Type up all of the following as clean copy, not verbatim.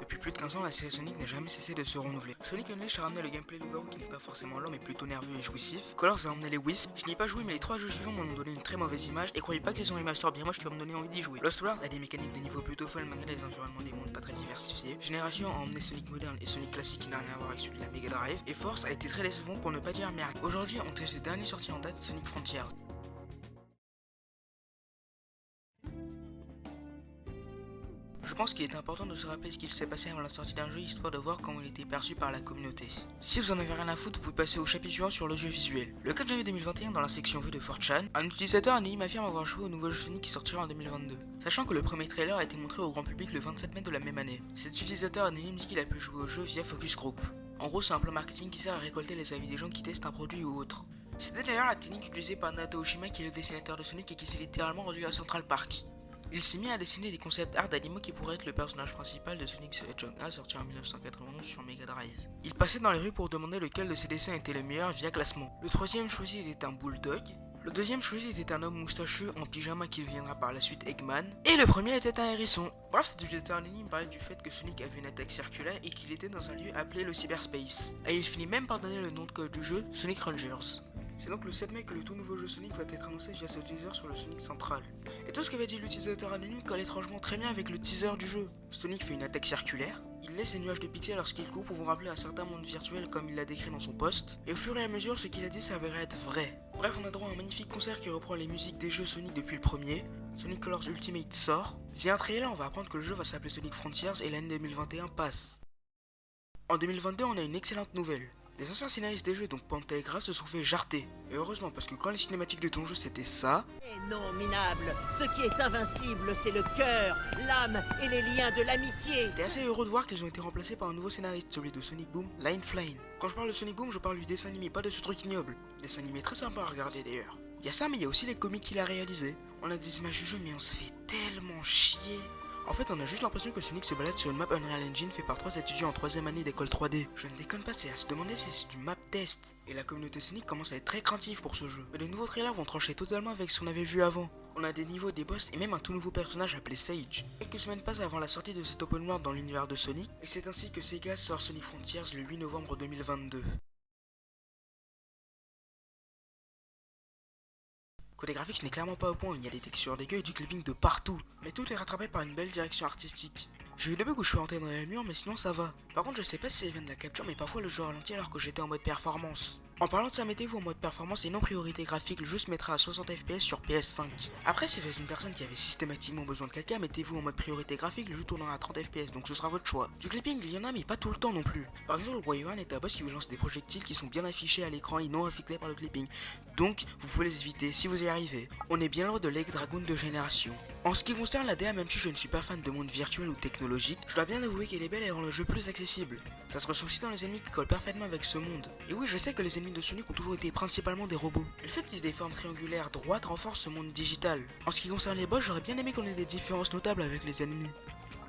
Depuis plus de 15 ans, la série Sonic n'a jamais cessé de se renouveler. Sonic Unleashed a ramené le gameplay loup-garou qui n'est pas forcément lent mais plutôt nerveux et jouissif. Colors a emmené les Wisps. Je n'y ai pas joué mais les 3 jeux suivants m'en ont donné une très mauvaise image et croyez pas qu'ils sont remaster bien moche qui va me donner envie d'y jouer. Lost World a des mécaniques de niveau plutôt folles malgré les environnements des mondes pas très diversifiés. Génération a emmené Sonic moderne et Sonic classique qui n'a rien à voir avec celui de la Mega Drive. Et Force a été très décevant pour ne pas dire merde. Aujourd'hui on teste le dernier sorti en date, Sonic Frontiers. Je pense qu'il est important de se rappeler ce qu'il s'est passé avant la sortie d'un jeu histoire de voir comment il était perçu par la communauté. Si vous en avez rien à foutre, vous pouvez passer au chapitre suivant sur l'audiovisuel. Le 4 janvier 2021, dans la section vue de 4chan, un utilisateur anonyme affirme avoir joué au nouveau jeu Sonic qui sortira en 2022. Sachant que le premier trailer a été montré au grand public le 27 mai de la même année. Cet utilisateur anonyme dit qu'il a pu jouer au jeu via Focus Group. En gros, c'est un plan marketing qui sert à récolter les avis des gens qui testent un produit ou autre. C'était d'ailleurs la technique utilisée par Naoto Oshima qui est le dessinateur de Sonic et qui s'est littéralement rendu à Central Park. Il s'est mis à dessiner des concepts art d'animaux qui pourraient être le personnage principal de Sonic the Hedgehog 1 sorti en 1991 sur Mega Drive. Il passait dans les rues pour demander lequel de ses dessins était le meilleur via classement. Le troisième choisi était un bulldog. Le deuxième choisi était un homme moustachu en pyjama qui deviendra par la suite Eggman. Et le premier était un hérisson. Bref, cet utilisateur anonyme parlait du fait que Sonic avait une attaque circulaire et qu'il était dans un lieu appelé le cyberspace. Et il finit même par donner le nom de code du jeu, Sonic Rangers. C'est donc le 7 mai que le tout nouveau jeu Sonic va être annoncé via ce teaser sur le Sonic Central. Et tout ce qu'avait dit l'utilisateur anonyme colle étrangement très bien avec le teaser du jeu. Sonic fait une attaque circulaire, il laisse ses nuages de pixels lorsqu'il court pour vous rappeler un certain monde virtuel comme il l'a décrit dans son post, et au fur et à mesure ce qu'il a dit s'avérait être vrai. Bref, on a droit à un magnifique concert qui reprend les musiques des jeux Sonic depuis le premier. Sonic Colors Ultimate sort, via un trailer on va apprendre que le jeu va s'appeler Sonic Frontiers et l'année 2021 passe. En 2022 on a une excellente nouvelle. Les anciens scénaristes des jeux, donc Panta et Graf, se sont fait jarter. Et heureusement, parce que quand les cinématiques de ton jeu c'était ça... Et non, minable, ce qui est invincible, c'est le cœur, l'âme et les liens de l'amitié. T'es assez heureux de voir qu'ils ont été remplacés par un nouveau scénariste, celui de Sonic Boom, Line Flynn. Quand je parle de Sonic Boom, je parle du dessin animé, pas de ce truc ignoble. Dessin animé très sympa à regarder d'ailleurs. Il y a ça, mais il y a aussi les comics qu'il a réalisés. On a des images du jeu, mais on se fait tellement chier. En fait, on a juste l'impression que Sonic se balade sur une map Unreal Engine fait par 3 étudiants en 3ème année d'école 3D. Je ne déconne pas, c'est à se demander si c'est du map test. Et la communauté Sonic commence à être très craintive pour ce jeu. Mais les nouveaux trailers vont trancher totalement avec ce qu'on avait vu avant. On a des niveaux, des boss et même un tout nouveau personnage appelé Sage. Quelques semaines passent avant la sortie de cet open world dans l'univers de Sonic. Et c'est ainsi que Sega sort Sonic Frontiers le 8 novembre 2022. Côté graphique, ce n'est clairement pas au point, il y a des textures dégueu et du clipping de partout. Mais tout est rattrapé par une belle direction artistique. J'ai eu des bugs où je suis rentré dans les murs, mais sinon ça va. Par contre, je sais pas si ça vient de la capture, mais parfois le jeu ralentit alors que j'étais en mode performance. En parlant de ça, mettez-vous en mode performance et non priorité graphique, le jeu se mettra à 60 fps sur PS5. Après, si vous êtes une personne qui avait systématiquement besoin de caca, mettez-vous en mode priorité graphique, le jeu tournera à 30 fps, donc ce sera votre choix. Du clipping, il y en a, mais pas tout le temps non plus. Par exemple, le Wyvern est un boss qui vous lance des projectiles qui sont bien affichés à l'écran et non affectés par le clipping. Donc, vous pouvez les éviter si vous y arrivez. On est bien loin de l'Egg Dragoon de génération. En ce qui concerne la DA, même si je ne suis pas fan de monde virtuel ou technologique, je dois bien avouer qu'elle est belle et rend le jeu plus accessible. Ça se ressent aussi dans les ennemis qui collent parfaitement avec ce monde. Et oui, je sais que les ennemis de Sonic ont toujours été principalement des robots. Le fait qu'ils aient des formes triangulaires droites renforce ce monde digital. En ce qui concerne les boss, j'aurais bien aimé qu'on ait des différences notables avec les ennemis.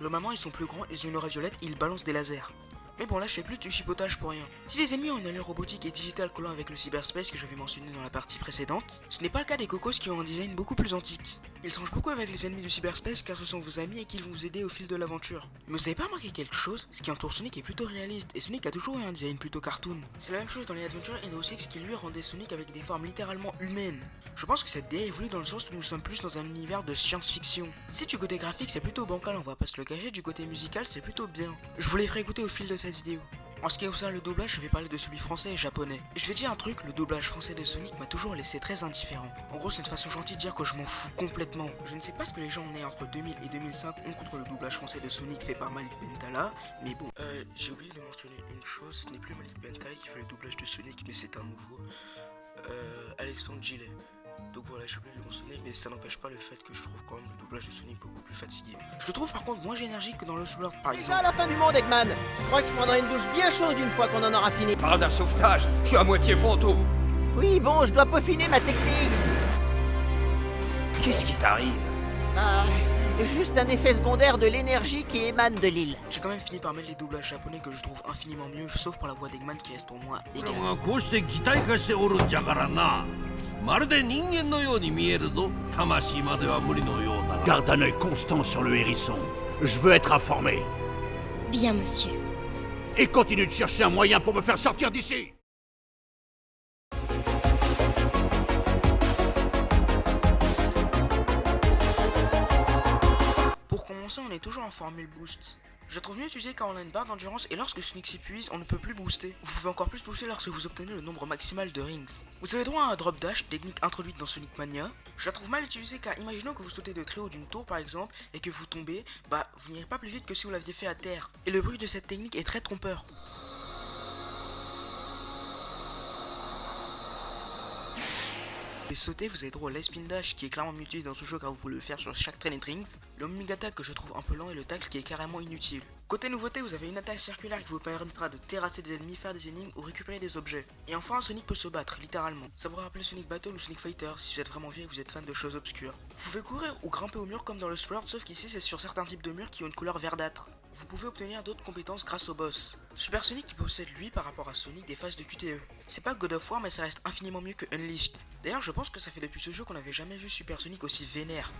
Normalement, ils sont plus grands, ils ont une aura violette et ils balancent des lasers. Mais bon, là je fais plus du chipotage pour rien. Si les ennemis ont une allure robotique et digitale collant avec le cyberspace que j'avais mentionné dans la partie précédente, ce n'est pas le cas des cocos qui ont un design beaucoup plus antique. Ils changent beaucoup avec les ennemis du cyberspace car ce sont vos amis et qu'ils vont vous aider au fil de l'aventure. Mais vous avez pas remarqué quelque chose? Ce qui entoure Sonic est plutôt réaliste et Sonic a toujours eu un design plutôt cartoon. C'est la même chose dans les Adventures Hero 6 qui lui rendait Sonic avec des formes littéralement humaines. Je pense que cette DA évolue dans le sens où nous sommes plus dans un univers de science-fiction. Si du côté graphique c'est plutôt bancal, on va pas se le cacher, du côté musical c'est plutôt bien. Je vous les ferai écouter au fil de cette vidéo. En ce qui concerne le doublage, je vais parler de celui français et japonais. Et je vais dire un truc, le doublage français de Sonic m'a toujours laissé très indifférent. En gros, c'est une façon gentille de dire que je m'en fous complètement. Je ne sais pas ce que les gens nés entre 2000 et 2005 ont contre le doublage français de Sonic fait par Malik Bentala, mais bon. J'ai oublié de mentionner une chose, ce n'est plus Malik Bentala qui fait le doublage de Sonic, mais c'est un nouveau. Alexandre Gillet. Donc voilà, j'ai oublié de le mentionner, mais ça n'empêche pas le fait que je trouve quand même le doublage de Sonic beaucoup plus fatigué. Je le trouve par contre moins énergique que dans Lost World par Déjà exemple. à la fin du monde, Eggman. Je crois que je prendrai une douche bien chaude une fois qu'on en aura fini. Parle d'un sauvetage, je suis à moitié fantôme. Oui, bon, je dois peaufiner ma technique. Qu'est-ce qui t'arrive? Ah, juste un effet secondaire de l'énergie qui émane de l'île. J'ai quand même fini par mettre les doublages japonais que je trouve infiniment mieux, sauf pour la voix d'Eggman qui reste pour moi これ égale. がこうして擬態化しておるんじゃからな。まるで人間のように見えるぞ。魂までは無理のようだな。 Garde un œil constant sur le hérisson. Je veux être informé. Bien, monsieur. Et continue de chercher un moyen pour me faire sortir d'ici. Pour commencer, on est toujours en formule boost. Je trouve mieux utiliser car on a une barre d'endurance et lorsque Sonic s'épuise, on ne peut plus booster. Vous pouvez encore plus booster lorsque vous obtenez le nombre maximal de rings. Vous avez droit à un drop dash, technique introduite dans Sonic Mania. Je la trouve mal utilisée car imaginons que vous sautez de très haut d'une tour par exemple et que vous tombez, bah vous n'irez pas plus vite que si vous l'aviez fait à terre. Et le bruit de cette technique est très trompeur. Et sauter, vous avez droit au spin dash qui est clairement mieux utilisé dans ce jeu car vous pouvez le faire sur chaque train Rings. Le homing attack que je trouve un peu lent et le tackle qui est carrément inutile. Côté nouveauté, vous avez une attaque circulaire qui vous permettra de terrasser des ennemis, faire des énigmes ou récupérer des objets. Et enfin, Sonic peut se battre, littéralement. Ça vous rappelle Sonic Battle ou Sonic Fighter si vous êtes vraiment vieux et que vous êtes fan de choses obscures. Vous pouvez courir ou grimper au mur comme dans le Sword, sauf qu'ici c'est sur certains types de murs qui ont une couleur verdâtre. Vous pouvez obtenir d'autres compétences grâce au boss. Super Sonic qui possède lui par rapport à Sonic des phases de QTE. C'est pas God of War mais ça reste infiniment mieux que Unleashed. D'ailleurs je pense que ça fait depuis ce jeu qu'on n'avait jamais vu Super Sonic aussi vénère.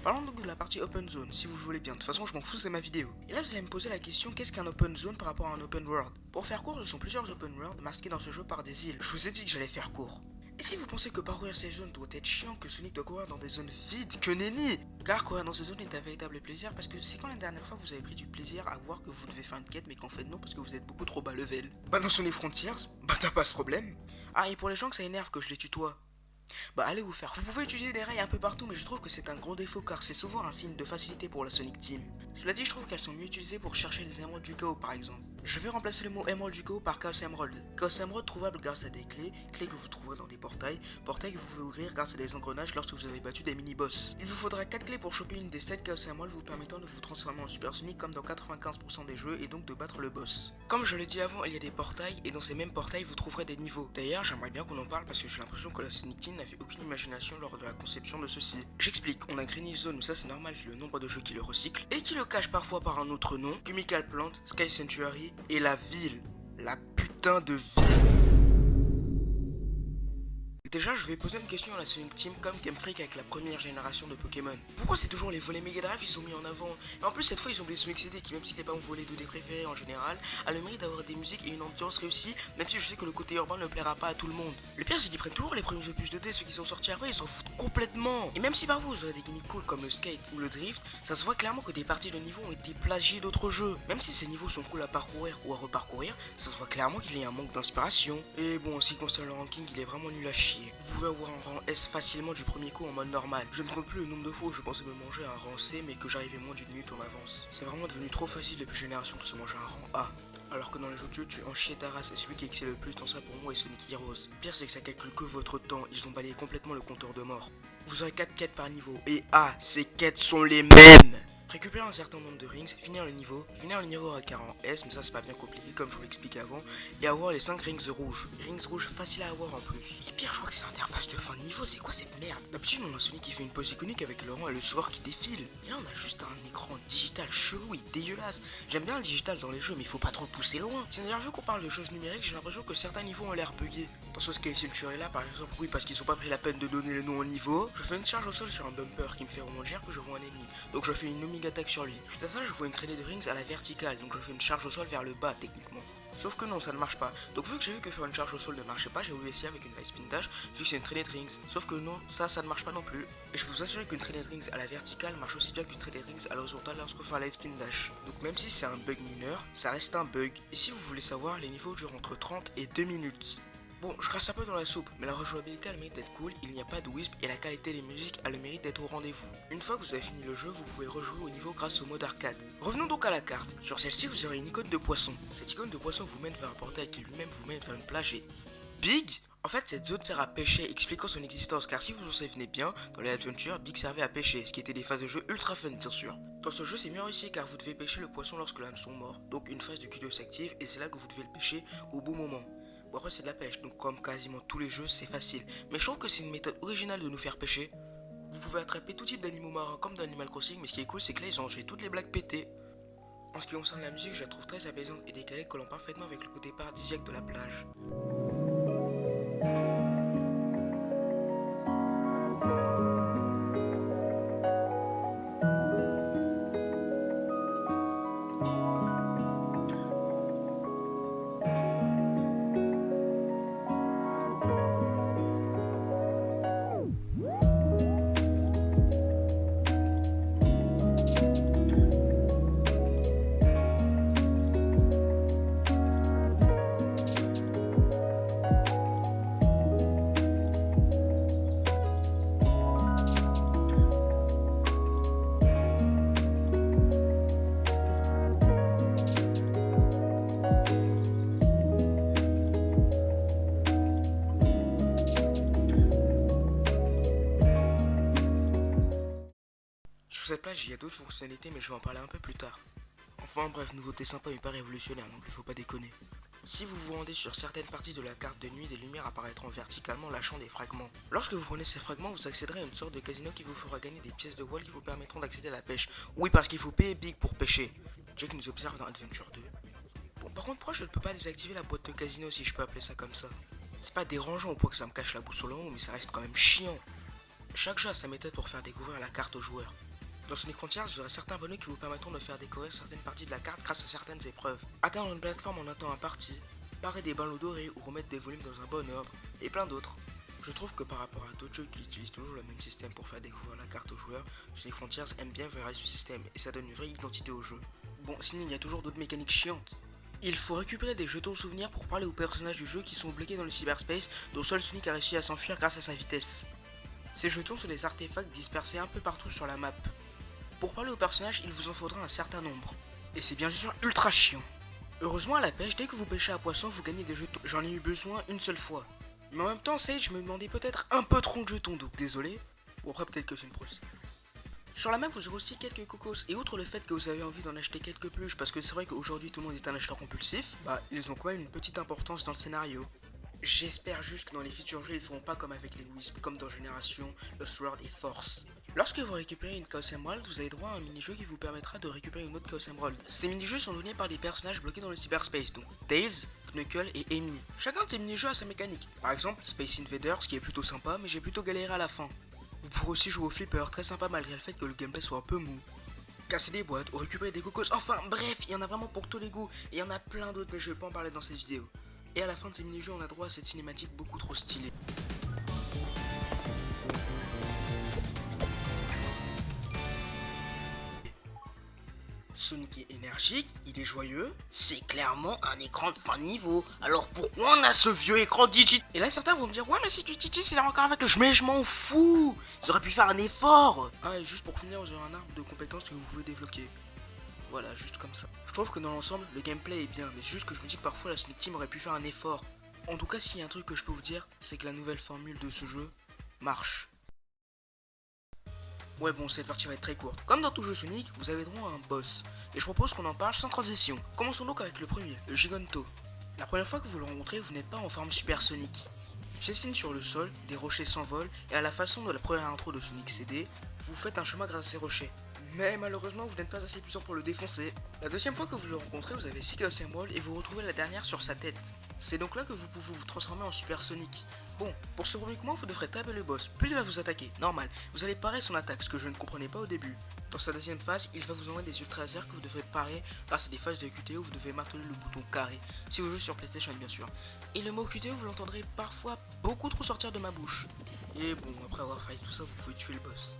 Parlons donc de la partie open zone, si vous voulez bien. De toute façon, je m'en fous, c'est ma vidéo. Et là, vous allez me poser la question, qu'est-ce qu'un open zone par rapport à un open world? Pour faire court, ce sont plusieurs open world masqués dans ce jeu par des îles. Je vous ai dit que j'allais faire court. Et si vous pensez que parcourir ces zones doit être chiant, que Sonic doit courir dans des zones vides, que nenni! Car courir dans ces zones est un véritable plaisir, parce que c'est quand la dernière fois que vous avez pris du plaisir à voir que vous devez faire une quête, mais qu'en fait non, parce que vous êtes beaucoup trop bas level. Bah dans Sonic Frontiers, bah t'as pas ce problème. Ah, et pour les gens que ça énerve que je les tutoie, bah allez vous faire. Vous pouvez utiliser des rails un peu partout mais je trouve que c'est un gros défaut car c'est souvent un signe de facilité pour la Sonic Team. Cela dit je trouve qu'elles sont mieux utilisées pour chercher les émeraudes du chaos par exemple. Je vais remplacer le mot émeraude du chaos par Chaos Emerald. Chaos Emerald trouvable grâce à des clés, clés que vous trouverez dans des portails, portails que vous pouvez ouvrir grâce à des engrenages lorsque vous avez battu des mini-boss. Il vous faudra 4 clés pour choper une des 7 Chaos Emerald vous permettant de vous transformer en Super Sonic comme dans 95% des jeux et donc de battre le boss. Comme je l'ai dit avant, il y a des portails et dans ces mêmes portails vous trouverez des niveaux. D'ailleurs j'aimerais bien qu'on en parle parce que j'ai l'impression que la Sonic Team n'avait aucune imagination lors de la conception de ceci. J'explique, on a Greenish Zone mais ça c'est normal vu le nombre de jeux qui le recyclent et qui le cachent parfois par un autre nom, Chemical Plant, Sky Sanctuary et la ville. La putain de ville. Déjà, je vais poser une question à la Sonic Team comme Game Freak avec la première génération de Pokémon. Pourquoi c'est toujours les volets Mega Drive ils sont mis en avant? Et en plus, cette fois, ils ont des Sonic CD qui, même si n'est pas mon volet 2D préféré en général, a le mérite d'avoir des musiques et une ambiance réussie, même si je sais que le côté urbain ne plaira pas à tout le monde. Le pire, c'est qu'ils prennent toujours les premiers opus 2D, ceux qui sont sortis après, ils s'en foutent complètement. Et même si par vous aurez des gimmicks cool comme le skate ou le drift, ça se voit clairement que des parties de niveau ont été plagiées d'autres jeux. Même si ces niveaux sont cool à parcourir ou à reparcourir, ça se voit clairement qu'il y a un manque d'inspiration. Et bon, en ce qui concerne le ranking, il est vraiment nul à chier. Vous pouvez avoir un rang S facilement du premier coup en mode normal. Je ne compte plus le nombre de fois où je pensais me manger un rang C mais que j'arrivais moins d'une minute en avance. C'est vraiment devenu trop facile depuis génération de se manger un rang A. Alors que dans les autres jeux, tu en chies ta race et celui qui excelle le plus dans ça pour moi est Sonic Heroes. Le pire c'est que ça calcule que votre temps, ils ont balayé complètement le compteur de mort. Vous aurez 4 quêtes par niveau et ces quêtes sont les mêmes. Récupérer un certain nombre de rings, finir le niveau avec un rang S, mais ça c'est pas bien compliqué comme je vous l'expliquais avant, et avoir les 5 rings rouges. Rings rouges faciles à avoir en plus. Et pire, je crois que c'est l'interface de fin de niveau, c'est quoi cette merde? D'habitude on a Sonic qui fait une pose iconique avec le rang et le soir qui défile. Et là on a juste un écran digital chelou et dégueulasse. J'aime bien le digital dans les jeux mais il faut pas trop le pousser loin. C'est d'ailleurs vu qu'on parle de choses numériques, j'ai l'impression que certains niveaux ont l'air buggés. Dans ce Sky Sanctuary là par exemple, oui parce qu'ils ont pas pris la peine de donner le nom au niveau, je fais une charge au sol sur un bumper qui me fait rebondir que je vois un ennemi. Donc je fais une homing attack sur lui. Suite à ça je vois une traînée de rings à la verticale, donc je fais une charge au sol vers le bas techniquement. Sauf que non, ça ne marche pas. Donc vu que j'ai vu que faire une charge au sol ne marchait pas, j'ai voulu essayer avec une high spin dash, vu que c'est une traînée de rings. Sauf que non, ça ne marche pas non plus. Et je peux vous assurer qu'une traînée de rings à la verticale marche aussi bien qu'une traînée de rings à l'horizontale lorsqu'on fait la high spin dash. Donc même si c'est un bug mineur, ça reste un bug. Et si vous voulez savoir, les niveaux durent entre 30 et 2 minutes. Bon, je crache un peu dans la soupe, mais la rejouabilité a le mérite d'être cool, il n'y a pas de wisp et la qualité des musiques a le mérite d'être au rendez-vous. Une fois que vous avez fini le jeu, vous pouvez rejouer au niveau grâce au mode arcade. Revenons donc à la carte. Sur celle-ci, vous aurez une icône de poisson. Cette icône de poisson vous mène vers un portail qui lui-même vous mène vers une plage et... Big! En fait, cette zone sert à pêcher, expliquant son existence, car si vous vous en souvenez bien, dans les Adventures, Big servait à pêcher, ce qui était des phases de jeu ultra fun, bien sûr. Dans ce jeu, c'est mieux réussi car vous devez pêcher le poisson lorsque l'hameçon mord, donc une phase de QTE s'active et c'est là que vous devez le pêcher au bon moment. Bon après c'est de la pêche, donc comme quasiment tous les jeux c'est facile. Mais je trouve que c'est une méthode originale de nous faire pêcher. Vous pouvez attraper tout type d'animaux marins comme dans Animal Crossing, mais ce qui est cool c'est que là ils ont enlevé toutes les blagues pétées. En ce qui concerne la musique, je la trouve très apaisante et décalée, collant parfaitement avec le côté paradisiaque de la plage. Sur cette plage, il y a d'autres fonctionnalités, mais je vais en parler un peu plus tard. Enfin bref, nouveauté sympa mais pas révolutionnaire, donc il faut pas déconner. Si vous vous rendez sur certaines parties de la carte de nuit, des lumières apparaîtront verticalement lâchant des fragments. Lorsque vous prenez ces fragments, vous accéderez à une sorte de casino qui vous fera gagner des pièces de voile qui vous permettront d'accéder à la pêche. Oui, parce qu'il faut payer big pour pêcher. Jack nous observe dans Adventure 2. Bon, par contre, pourquoi je ne peux pas désactiver la boîte de casino si je peux appeler ça comme ça? C'est pas dérangeant au point que ça me cache la boussole en haut, mais ça reste quand même chiant. Chaque jeu a sa méthode pour faire découvrir la carte aux joueurs. Dans Sonic Frontiers, vous aurez certains bonus qui vous permettront de faire découvrir certaines parties de la carte grâce à certaines épreuves. Atteindre une plateforme en un temps imparti, parer des ballons dorés ou remettre des volumes dans un bon ordre, et plein d'autres. Je trouve que par rapport à d'autres jeux qui utilisent toujours le même système pour faire découvrir la carte aux joueurs, Sonic Frontiers aime bien varier ce système et ça donne une vraie identité au jeu. Bon, sinon il y a toujours d'autres mécaniques chiantes. Il faut récupérer des jetons souvenirs pour parler aux personnages du jeu qui sont bloqués dans le cyberspace, dont seul Sonic a réussi à s'enfuir grâce à sa vitesse. Ces jetons sont des artefacts dispersés un peu partout sur la map. Pour parler aux personnages, il vous en faudra un certain nombre. Et c'est bien sûr ultra chiant. Heureusement à la pêche, dès que vous pêchez à poisson, vous gagnez des jetons. J'en ai eu besoin une seule fois. Mais en même temps, Sage me demandait peut-être un peu trop de jetons, donc désolé. Ou après peut-être que c'est une prouesse. Sur la map, vous aurez aussi quelques cocos. Et outre le fait que vous avez envie d'en acheter quelques peluches, parce que c'est vrai qu'aujourd'hui tout le monde est un acheteur compulsif, bah ils ont quand même une petite importance dans le scénario. J'espère juste que dans les futurs jeux, ils feront pas comme avec les Wisp, comme dans Génération, Lost World et Force. Lorsque vous récupérez une Chaos Emerald, vous avez droit à un mini-jeu qui vous permettra de récupérer une autre Chaos Emerald. Ces mini-jeux sont donnés par des personnages bloqués dans le cyberspace, donc Tails, Knuckle et Amy. Chacun de ces mini-jeux a sa mécanique. Par exemple, Space Invaders, qui est plutôt sympa, mais j'ai plutôt galéré à la fin. Vous pourrez aussi jouer au flipper, très sympa malgré le fait que le gameplay soit un peu mou. Casser des boîtes ou récupérer des cocos, enfin bref, il y en a vraiment pour tous les goûts, et il y en a plein d'autres mais je vais pas en parler dans cette vidéo. Et à la fin de ces mini-jeux, on a droit à cette cinématique beaucoup trop stylée. Sonic est énergique, il est joyeux, c'est clairement un écran de fin de niveau. Alors pourquoi on a ce vieux écran digital? Et là certains vont me dire ouais mais si tu titis c'est encore avec le je m'en fous. Ils auraient pu faire un effort. Ah et juste pour finir vous aurez un arbre de compétences que vous pouvez débloquer. Voilà juste comme ça. Je trouve que dans l'ensemble le gameplay est bien, mais c'est juste que je me dis que parfois la Sonic Team aurait pu faire un effort. En tout cas s'il y a un truc que je peux vous dire, c'est que la nouvelle formule de ce jeu marche. Ouais bon, cette partie va être très courte. Comme dans tout jeu Sonic, vous avez droit à un boss. Et je propose qu'on en parle sans transition. Commençons donc avec le premier, le Giganto. La première fois que vous le rencontrez, vous n'êtes pas en forme supersonique. Piécine sur le sol, des rochers s'envolent, et à la façon de la première intro de Sonic CD, vous faites un chemin grâce à ces rochers. Mais malheureusement, vous n'êtes pas assez puissant pour le défoncer. La deuxième fois que vous le rencontrez, vous avez 6 Chaos Emerald et vous retrouvez la dernière sur sa tête. C'est donc là que vous pouvez vous transformer en supersonique. Bon, pour ce premier combat, vous devrez taper le boss, puis il va vous attaquer, normal. Vous allez parer son attaque, ce que je ne comprenais pas au début. Dans sa deuxième phase, il va vous envoyer des ultra lasers que vous devrez parer grâce à des phases de QTE où vous devez marteler le bouton carré, si vous jouez sur PlayStation bien sûr. Et le mot QTE, vous l'entendrez parfois beaucoup trop sortir de ma bouche. Et bon, après avoir fait tout ça, vous pouvez tuer le boss.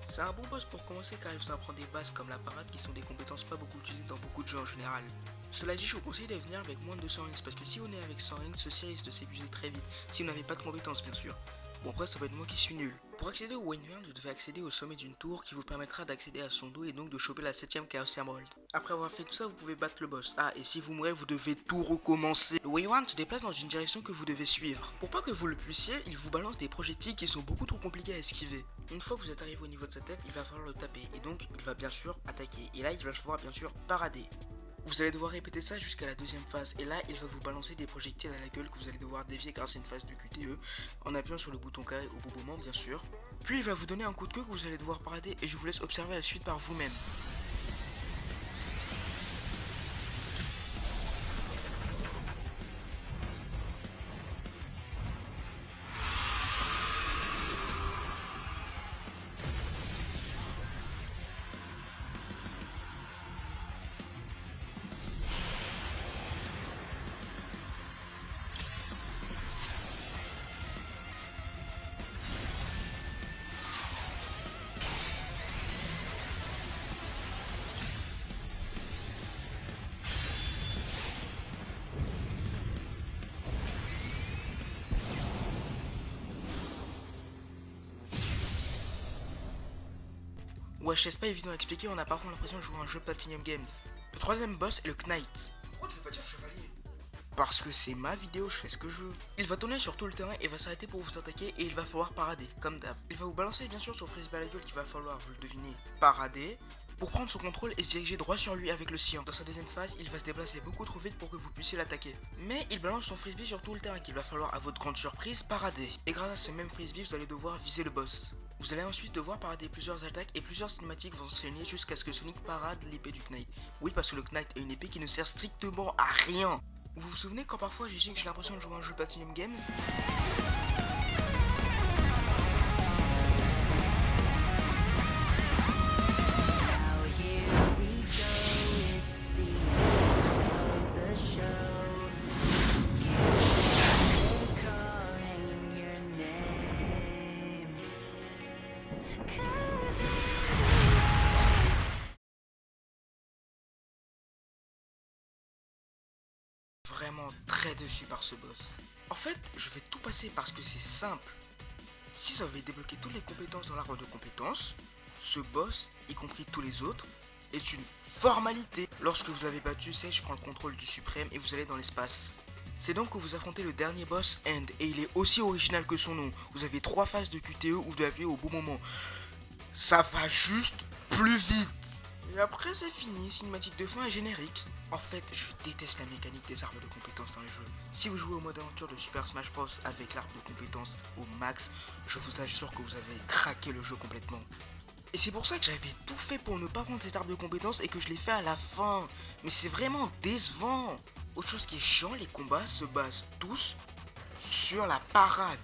C'est un bon boss pour commencer car il vous apprend des bases comme la parade qui sont des compétences pas beaucoup utilisées dans beaucoup de jeux en général. Cela dit, je vous conseille de venir avec moins de 200 rings parce que si vous venez avec 100 rings, ceci risque de s'épuiser très vite si vous n'avez pas de compétences bien sûr. Bon après ça va être moi qui suis nul. Pour accéder au Wayne World, vous devez accéder au sommet d'une tour qui vous permettra d'accéder à son dos et donc de choper la 7ème Chaos Emerald. Après avoir fait tout ça, vous pouvez battre le boss. Ah et si vous mourrez, vous devez tout recommencer. Le Wayne World se déplace dans une direction que vous devez suivre. Pour pas que vous le puissiez, il vous balance des projectiles qui sont beaucoup trop compliqués à esquiver. Une fois que vous êtes arrivé au niveau de sa tête, il va falloir le taper et donc il va bien sûr attaquer. Et là il va falloir bien sûr parader. Vous allez devoir répéter ça jusqu'à la deuxième phase et là il va vous balancer des projectiles à la gueule que vous allez devoir dévier grâce à une phase de QTE en appuyant sur le bouton carré au bon moment bien sûr. Puis il va vous donner un coup de queue que vous allez devoir parader et je vous laisse observer la suite par vous-même. Ouais, je sais, c'est pas évident à expliquer, on a parfois l'impression de jouer à un jeu Platinum Games. Le troisième boss est le Knight. Pourquoi tu veux pas dire chevalier? Parce que c'est ma vidéo, je fais ce que je veux. Il va tourner sur tout le terrain et va s'arrêter pour vous attaquer et il va falloir parader, comme d'hab. Il va vous balancer bien sûr sur frisbee à la gueule qu'il va falloir, vous le devinez, parader, pour prendre son contrôle et se diriger droit sur lui avec le sien. Dans sa deuxième phase, il va se déplacer beaucoup trop vite pour que vous puissiez l'attaquer. Mais il balance son frisbee sur tout le terrain qu'il va falloir, à votre grande surprise, parader. Et grâce à ce même frisbee, vous allez devoir viser le boss. Vous allez ensuite devoir parader plusieurs attaques et plusieurs cinématiques vont s'enchaîner jusqu'à ce que Sonic parade l'épée du Knight. Oui, parce que le Knight a une épée qui ne sert strictement à rien. Vous vous souvenez quand parfois j'ai dit que j'ai l'impression de jouer à un jeu Platinum Games? Vraiment très déçu par ce boss. En fait, je vais tout passer parce que c'est simple. Si ça avait débloqué toutes les compétences dans l'arbre de compétences, ce boss, y compris tous les autres, est une formalité. Lorsque vous avez battu Sage prend le contrôle du suprême et vous allez dans l'espace. C'est donc que vous affrontez le dernier boss End et il est aussi original que son nom. Vous avez 3 phases de QTE où vous devez appuyer au bon moment. Ça va juste plus vite. Et après c'est fini, cinématique de fin et générique. En fait, je déteste la mécanique des arbres de compétences dans les jeux. Si vous jouez au mode aventure de Super Smash Bros avec l'arbre de compétences au max, je vous assure que vous avez craqué le jeu complètement. Et c'est pour ça que j'avais tout fait pour ne pas prendre cet arbre de compétences et que je l'ai fait à la fin. Mais c'est vraiment décevant. Autre chose qui est chiant, les combats se basent tous sur la parade.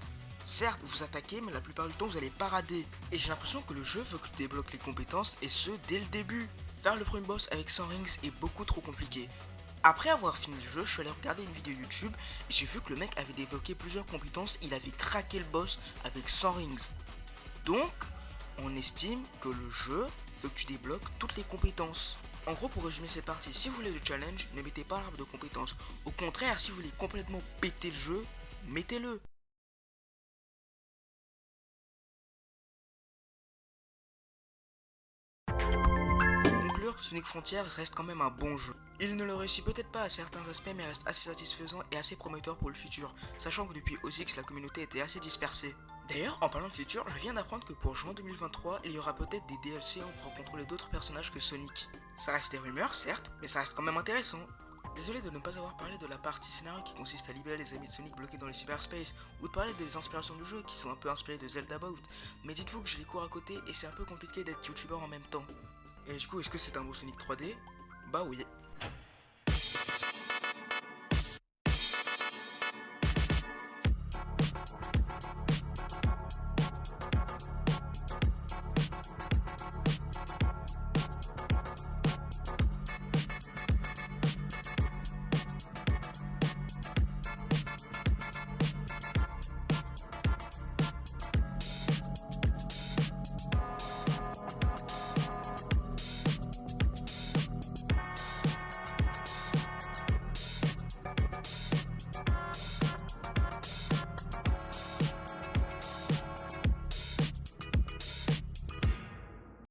Certes, vous attaquez, mais la plupart du temps, vous allez parader. Et j'ai l'impression que le jeu veut que tu débloques les compétences, et ce, dès le début. Faire le premier boss avec 100 rings est beaucoup trop compliqué. Après avoir fini le jeu, je suis allé regarder une vidéo YouTube, et j'ai vu que le mec avait débloqué plusieurs compétences, il avait craqué le boss avec 100 rings. Donc, on estime que le jeu veut que tu débloques toutes les compétences. En gros, pour résumer cette partie, si vous voulez le challenge, ne mettez pas l'arbre de compétences. Au contraire, si vous voulez complètement péter le jeu, mettez-le. Sonic Frontiers reste quand même un bon jeu. Il ne le réussit peut-être pas à certains aspects mais reste assez satisfaisant et assez prometteur pour le futur, sachant que depuis OSX la communauté était assez dispersée. D'ailleurs, en parlant de futur, je viens d'apprendre que pour juin 2023, il y aura peut-être des DLC où on pourra contrôler d'autres personnages que Sonic. Ça reste des rumeurs, certes, mais ça reste quand même intéressant. Désolé de ne pas avoir parlé de la partie scénario qui consiste à libérer les amis de Sonic bloqués dans le cyberspace, ou de parler des inspirations du jeu qui sont un peu inspirées de Zelda Bout, mais dites-vous que j'ai les cours à côté et c'est un peu compliqué d'être youtubeur en même temps. Et du coup, est-ce que c'est un beau Sonic 3D? Bah oui.